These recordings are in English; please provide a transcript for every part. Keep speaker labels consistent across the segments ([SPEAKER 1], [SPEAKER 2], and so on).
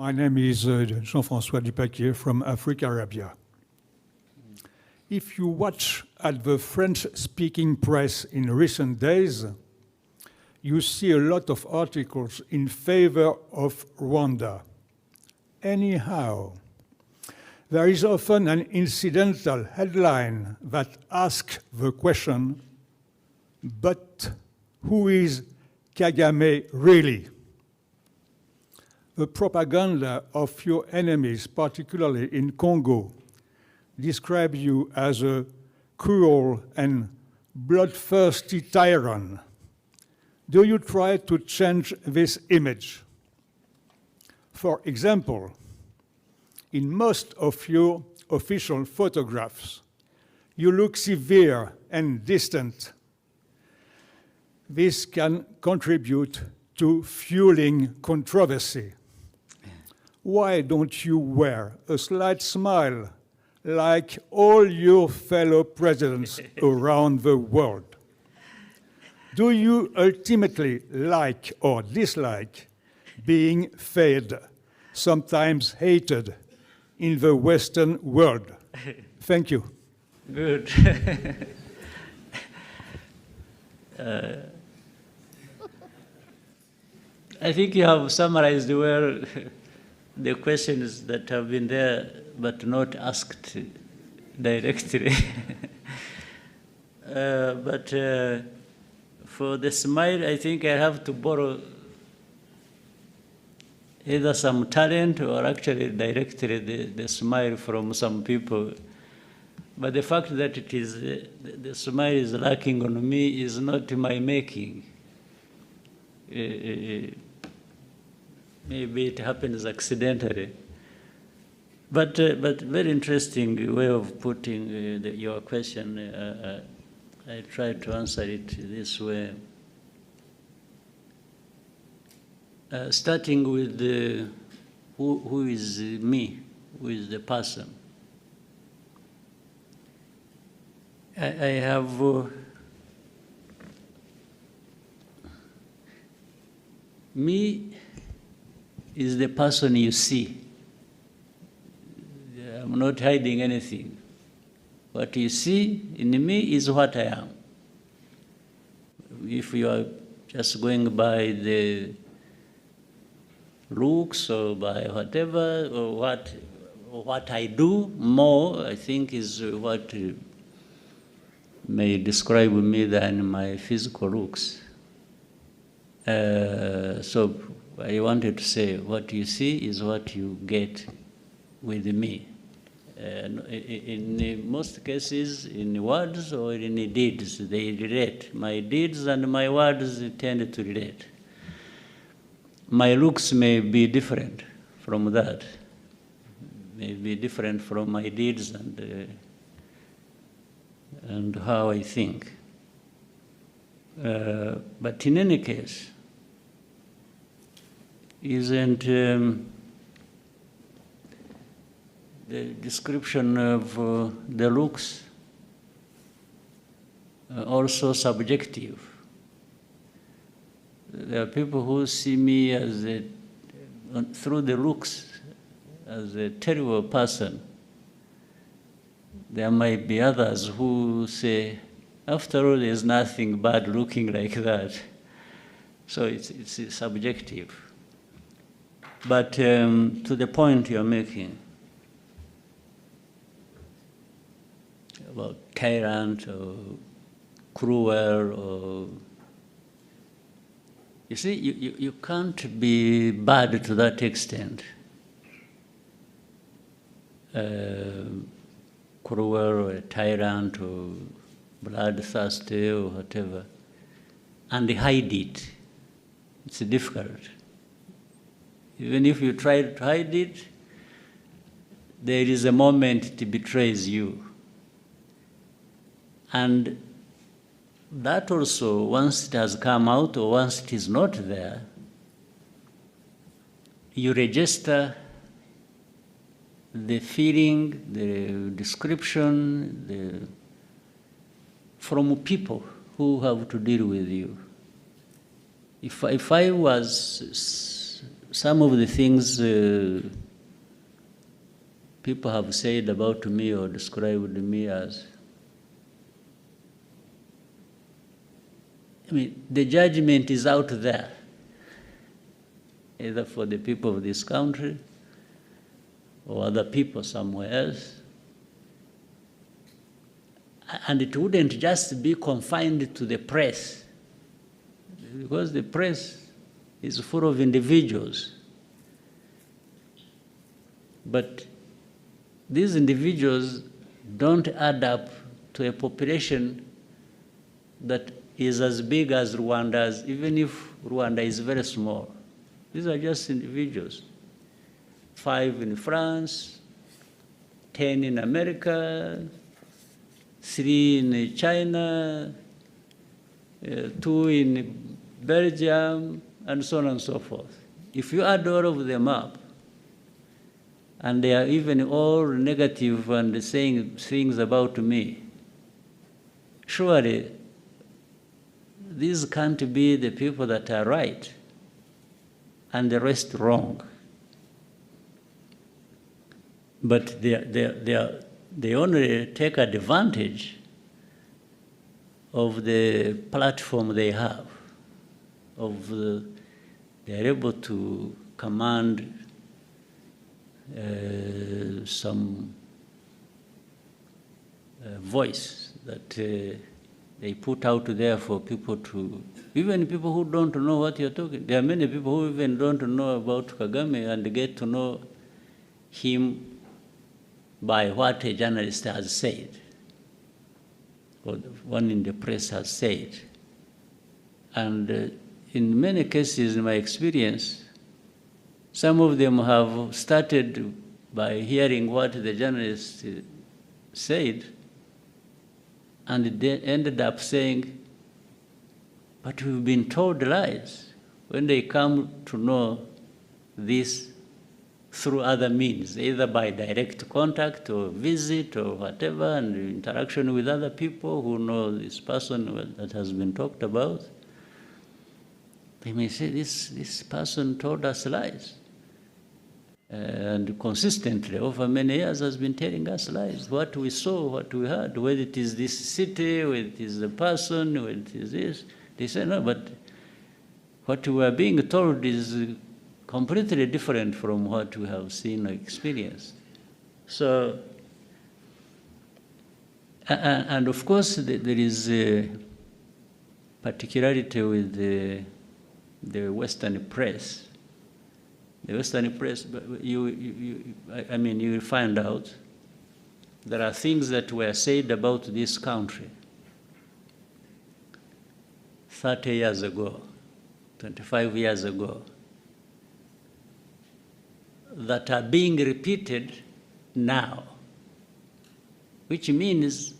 [SPEAKER 1] My name is Jean-François Dupaquier from Africa, Arabia. If you watch at the French-speaking press in recent days, you see a lot of articles in favor of Rwanda. Anyhow, there is often an incidental headline that asks the question, but who is Kagame really? The propaganda of your enemies, particularly in Congo, describe you as a cruel and bloodthirsty tyrant. Do you try to change this image? For example, in most of your official photographs, you look severe and distant. This can contribute to fueling controversy. Why don't you wear a slight smile like all your fellow presidents around the world? Do you ultimately like or dislike being fed, sometimes hated, in the Western world? Thank you.
[SPEAKER 2] Good. I think you have summarized well the questions that have been there but not asked directly. But for the smile, I think I have to borrow either some talent or actually directly the smile from some people. But the fact that it is the smile is lacking on me is not my making. Maybe it happens accidentally. But very interesting way of putting your question. I try to answer it this way. Starting with who is me, who is the person. I have me is the person you see. I'm not hiding anything. What you see in me is what I am. If you are just going by the looks or by whatever, or what I do more, I think is what may describe me than my physical looks. So I wanted to say, what you see is what you get with me. In most cases, in words or in deeds, they relate. My deeds and my words tend to relate. My looks may be different from that, may be different from my deeds and how I think. But in any case, isn't the description of the looks also subjective? There are people who see me as through the looks as a terrible person. There might be others who say, after all, there's nothing bad looking like that. So it's subjective. But to the point you're making about tyrant or cruel, or you see, you can't be bad to that extent. Cruel or a tyrant or bloodthirsty or whatever, and hide it. It's difficult. Even if you try to hide it, there is a moment it betrays you. And that also, once it has come out or once it is not there, you register the feeling, the description, from people who have to deal with you. If I was some of the things people have said about me or described me as, I mean, the judgment is out there, either for the people of this country or other people somewhere else. And it wouldn't just be confined to the press, because the press is full of individuals. But these individuals don't add up to a population that is as big as Rwanda's, even if Rwanda is very small. These are just individuals. 5 in France, 10 in America, 3 in China, 2 in Belgium, and so on and so forth. If you add all of them up, and they are even all negative and saying things about me, surely these can't be the people that are right and the rest wrong. But they only take advantage of the platform they have, they're able to command some voice that they put out there for people to, even people who don't know what you're talking. There are many people who even don't know about Kagame and get to know him by what a journalist has said, or one in the press has said. And in many cases, in my experience, some of them have started by hearing what the journalist said, and they ended up saying, but we've been told lies, when they come to know this through other means, either by direct contact or visit or whatever, and interaction with other people who know this person that has been talked about. They may say, this person told us lies. And consistently, over many years, has been telling us lies. What we saw, what we heard, whether it is this city, whether it is the person, whether it is this. They say, no, but what we are being told is completely different from what we have seen or experienced. So, and of course, there is a particularity with the Western press. The Western press, you will find out there are things that were said about this country 30 years ago, 25 years ago, that are being repeated now, which means,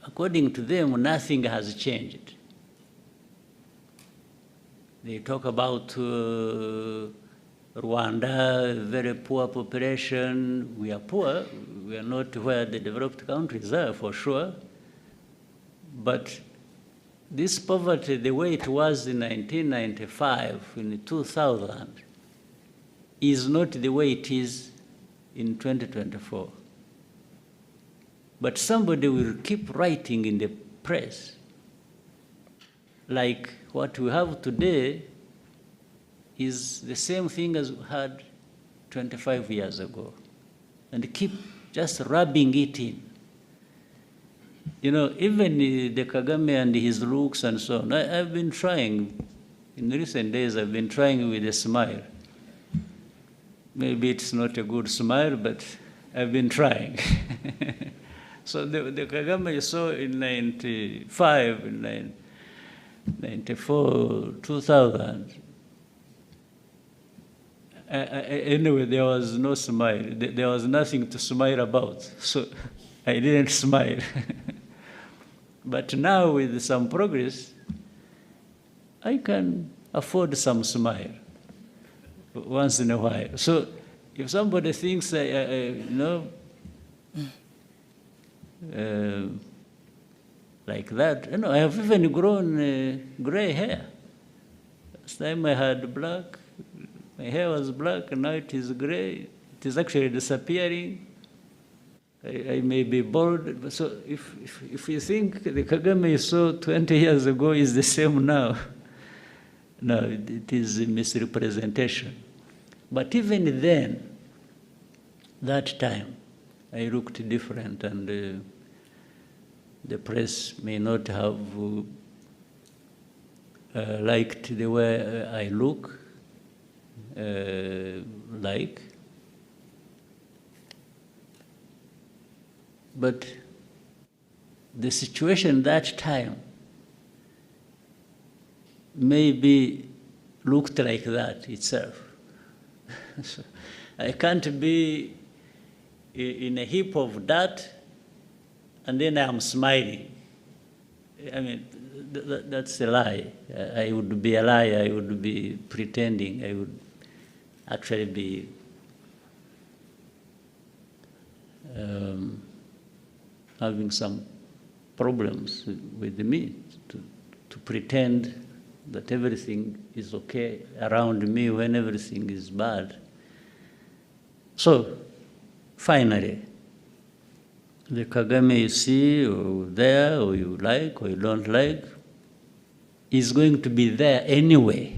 [SPEAKER 2] according to them, nothing has changed. They talk about Rwanda, very poor population. We are poor. We are not where the developed countries are, for sure. But this poverty, the way it was in 1995, in 2000, is not the way it is in 2024. But somebody will keep writing in the press, like what we have today is the same thing as we had 25 years ago, and keep just rubbing it in. You know, even the Kagame and his looks and so on, I've been trying, in recent days, I've been trying with a smile. Maybe it's not a good smile, but I've been trying. So the Kagame you saw in 95, in 94, 2000, anyway, there was no smile. There was nothing to smile about, so I didn't smile. But now, with some progress, I can afford some smile once in a while. So if somebody thinks, like that, I have even grown gray hair. Last time I had black, My hair was black, and now it is gray. It is actually disappearing. I may be bald. But so if you think the Kagame you saw 20 years ago is the same now, no, it is a misrepresentation. But even then, that time, I looked different, and the press may not have liked the way I look, but the situation that time maybe looked like that itself. So I can't be in a heap of dirt and then I'm smiling. I mean, that's a lie. I would be a liar. I would be pretending. I would actually be having some problems with me to pretend that everything is okay around me when everything is bad. So, finally, the Kagame you see, or there, or you like, or you don't like, is going to be there anyway.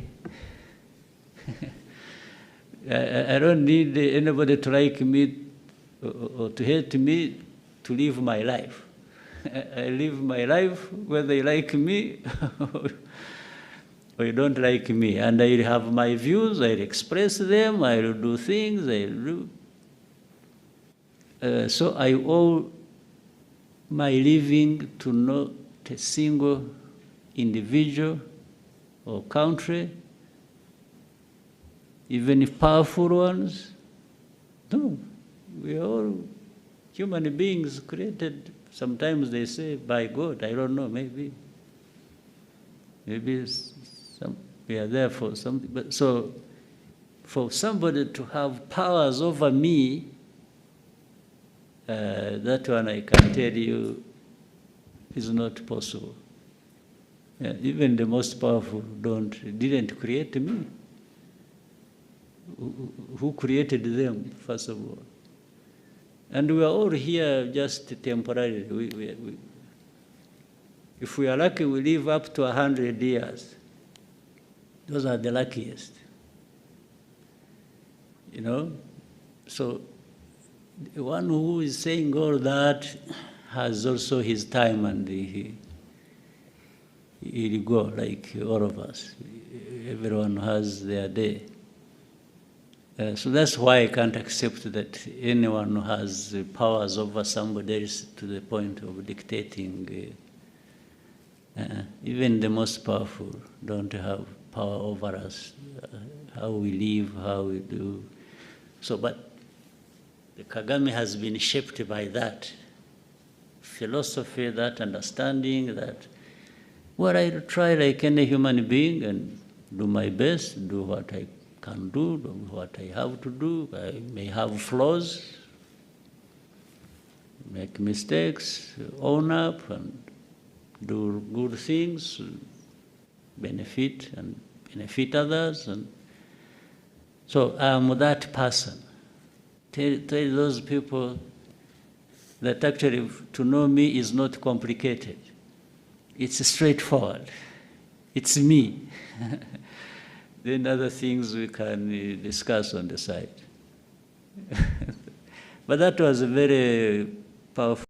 [SPEAKER 2] I don't need anybody to like me or to hate me to live my life. I live my life whether you like me or you don't like me. And I have my views, I express them, I do things, I do. So I owe my living to not a single individual or country, even if powerful ones. No, we are all human beings created, sometimes they say, by God. I don't know, maybe we are there for something. But so for somebody to have powers over me, that one I can tell you is not possible. Yeah, even the most powerful didn't create me. Who created them, first of all? And we are all here just temporarily. If we are lucky, we live up to 100 years. Those are the luckiest. You know? So the one who is saying all that has also his time, and he'll go like all of us. Everyone has their day. So that's why I can't accept that anyone who has powers over somebody else to the point of dictating. Even the most powerful don't have power over us, how we live, how we do. So, but the Kagame has been shaped by that philosophy, that understanding, that, well, I try like any human being and do my best, do what I can do what I have to do. I may have flaws, make mistakes, own up and do good things, benefit others. And so I'm that person. Tell those people that actually to know me is not complicated. It's straightforward. It's me. Then other things we can discuss on the side. But that was a very powerful